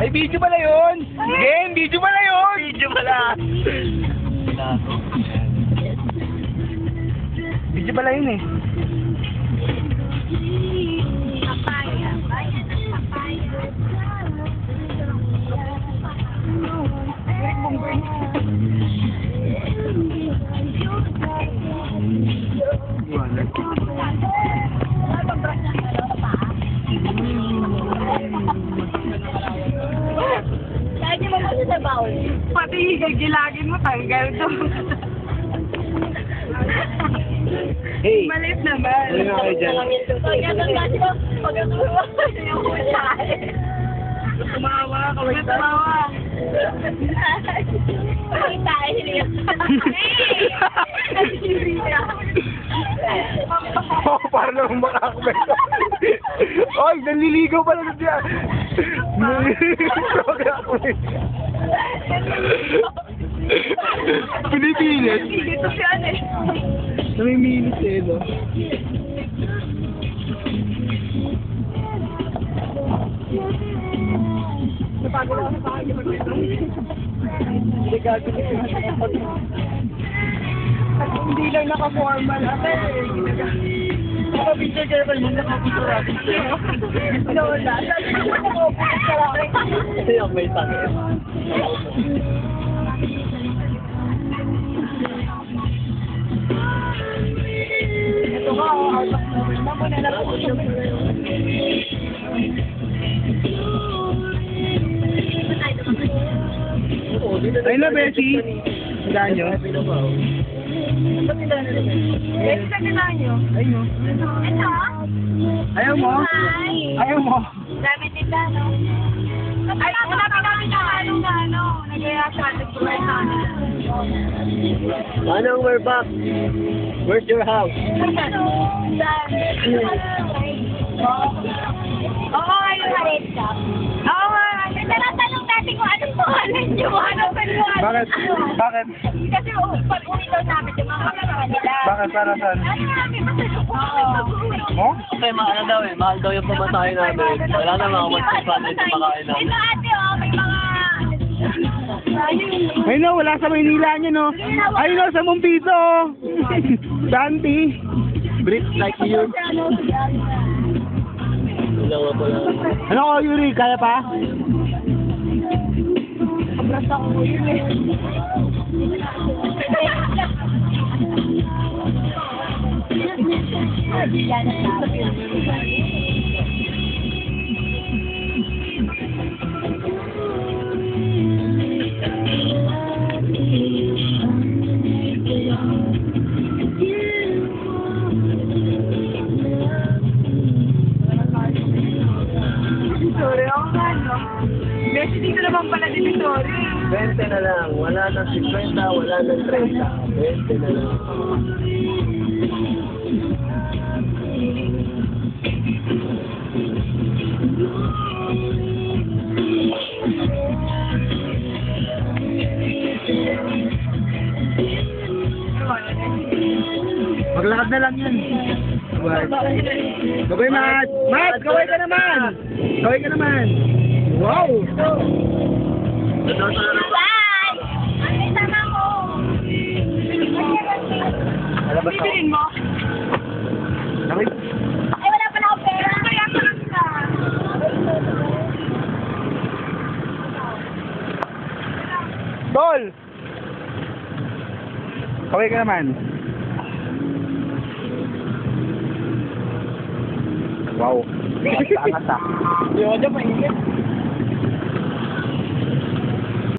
Ay, video pala yun! Game, video pala yun! Video pala. Video pala yun eh. Papaya, bayan ng papaya. Kahit yung mabuti sa baon. Pati gigilagin mo, tanggal to. Hey! Malit naman. Ano na kayo dyan? Tumawa, kaway tumawa. Oh, para naman makakabay. Oy, naliligaw pala na siya. Naliligaw ka ako eh. Pinipilit. Dito siya eh. Namimilit eh, no? Napagod ako sa kanya. Hindi gagawin. Hindi lang naka-formal. Ate, Nakapicture ka naman yung nakapicture natin. Lola. Sabi ko nakapicture ka lang. Kasi yung may sakit. Ito nga, out of nowhere. Mamo na lang po siya. Ayun na, Bessie. Tandaan nyo. Eh, sa nila nyo. Ayun, no? Ito? Ayaw mo? Hi. Ayaw mo? Dami nila, no? Ay, wala pa namin na ano. Nagaya siya, nag-provide sa amin. Manong, we're back. Where's your house? Oo, ayun. Oo nga. Tinatanong natin kung anong pangalan nyo, anong pangalan. Bakit? Bakit? Kasi pag umitaw namin yung mga kasama nila. Bakit? Para saan? Ano namin, masalubong. Mo? Kasi mahal daw eh. Mahal daw yung pamatahe namin. Wala naman ako mag-budget sa pakain namin. Ito ate, oh, may mga... Ayun no, wala sa Maynila niya, no? Ayun no, sa Mompito. Dante. Brits like you. Wala nga pala. Ano ko, Yuri? Kaya pa? Sobrang ako yun eh. Sorry, ako nga, no? Beshi, dito naman pala din, sorry. 20 na lang. Wala nang 50, wala nang 30. 20 na lang. Maglakad na lang yan. Gabay, Matt! Matt, gaway ka naman! Gaway ka naman! Wow! Bye! Ang sama ko. Alabas ako. Bibilin mo? Nakit. Ay, wala pala ako pera. Kaya ka lang ka. Tol! Gaway ka naman. Wow. Angas ah. Yung dyan mainit.